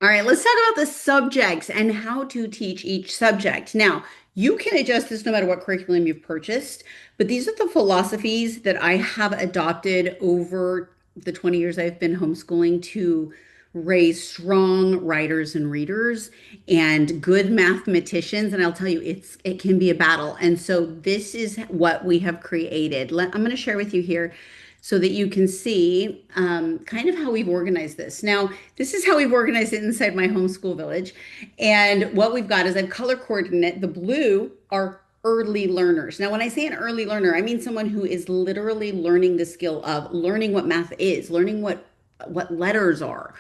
All right, let's talk about the subjects and how to teach each subject. Now, you can adjust this no matter what curriculum you've purchased, but these are the philosophies that I have adopted over the 20 years I've been homeschooling to raise strong writers and readers and good mathematicians. And I'll tell you, it can be a battle. And so this is what we have created. I'm going to share with you here so that you can see kind of how we've organized this. Now, this is how we've organized it inside my homeschool village. And what we've got is I've color coordinate. The blue are early learners. Now, when I say an early learner, I mean someone who is literally learning the skill of learning what math is, learning what letters are,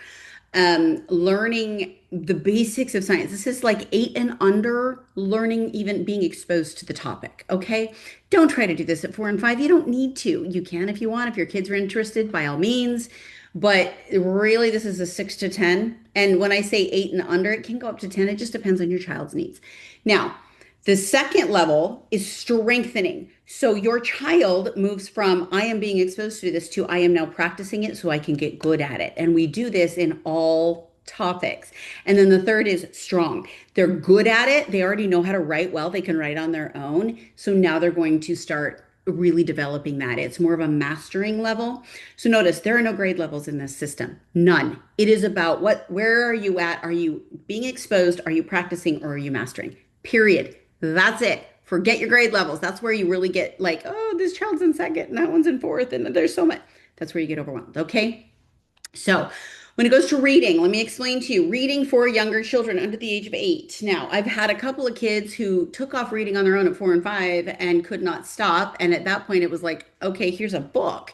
learning the basics of science. This is like 8 and under, learning, even being exposed to the topic. Okay. Don't try to do this at 4 and 5. You don't need to. You can if you want. If your kids are interested, by all means. But really, this is a 6 to 10. And when I say 8 and under, it can go up to 10. It just depends on your child's needs. Now, the second level is strengthening. So your child moves from I am being exposed to this to I am now practicing it so I can get good at it. And we do this in all topics. And then the third is strong. They're good at it. They already know how to write well. They can write on their own. So now they're going to start really developing that. It's more of a mastering level. So notice there are no grade levels in this system. None. It is about where are you at? Are you being exposed? Are you practicing or are you mastering? Period. That's it. Forget your grade levels. That's where you really get like, oh, this child's in second and that one's in fourth, and there's so much. That's where you get overwhelmed. Okay. So when it goes to reading, let me explain to you reading for younger children under the age of 8. Now, I've had a couple of kids who took off reading on their own at 4 and 5 and could not stop. And at that point, it was like, okay, here's a book.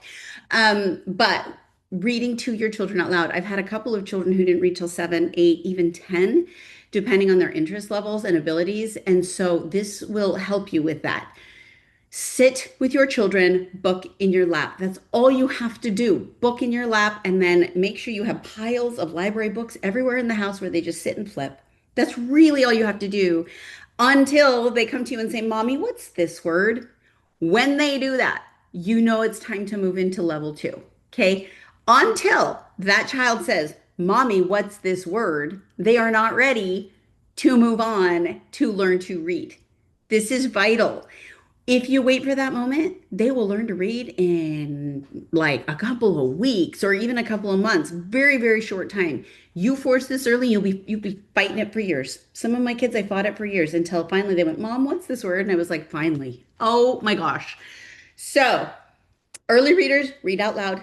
But reading to your children out loud, I've had a couple of children who didn't read till 7, 8, even 10, depending on their interest levels and abilities. And so this will help you with that. Sit with your children, book in your lap. That's all you have to do. Book in your lap, and then make sure you have piles of library books everywhere in the house where they just sit and flip. That's really all you have to do until they come to you and say, Mommy, what's this word? When they do that, you know it's time to move into level 2. Okay. Until that child says, Mommy, what's this word? They are not ready to move on to learn to read. This is vital. If you wait for that moment, they will learn to read in like a couple of weeks or even a couple of months. Very, very short time. You force this early, you'll be fighting it for years. Some of my kids, I fought it for years until finally they went, Mom, what's this word? And I was like, finally. Oh my gosh. So early readers read out loud,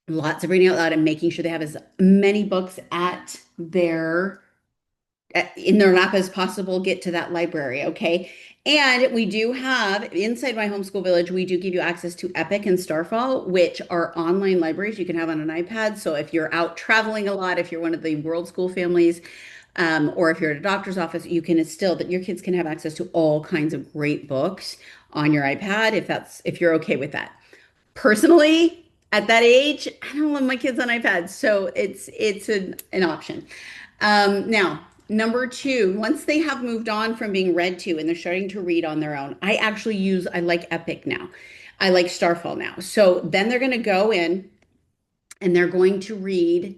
lots of reading out loud and making sure they have as many books at their in their lap as possible, get to that library, okay? And we do have inside my homeschool village, we do give you access to Epic and Starfall, which are online libraries you can have on an iPad. So if you're out traveling a lot, if you're one of the World School families, or if you're at a doctor's office, you can still that your kids can have access to all kinds of great books on your iPad if you're okay with that. Personally, at that age, I don't love my kids on iPads, so it's an option. Now, number two, once they have moved on from being read to and they're starting to read on their own, I like Epic now. I like Starfall now. So then they're going to go in and they're going to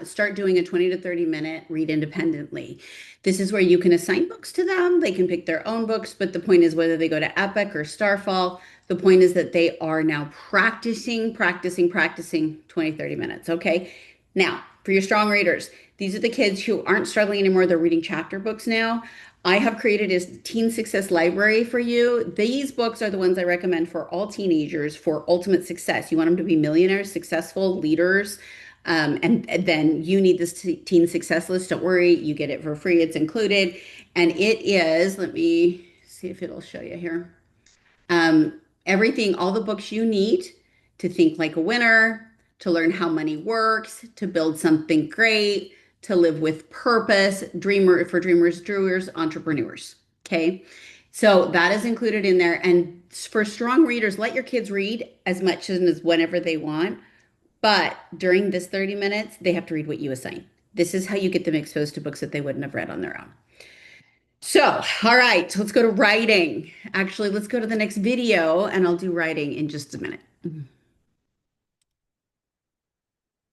start doing a 20 to 30 minute read independently. This is where you can assign books to them. They can pick their own books, but the point is whether they go to Epic or Starfall, the point is that they are now practicing 20, 30 minutes. Okay. Now, for your strong readers, these are the kids who aren't struggling anymore. They're reading chapter books now. I have created a teen success library for you. These books are the ones I recommend for all teenagers for ultimate success. You want them to be millionaires, successful leaders. And then you need this teen success list. Don't worry, you get it for free. It's included. And it is, let me see if it'll show you here. Everything, all the books you need to think like a winner, to learn how money works, to build something great, to live with purpose, dreamers, doers, entrepreneurs. Okay. So that is included in there. And for strong readers, let your kids read as much as whenever they want. But during this 30 minutes, they have to read what you assign. This is how you get them exposed to books that they wouldn't have read on their own. So, all right, let's go to writing. Actually, let's go to the next video and I'll do writing in just a minute.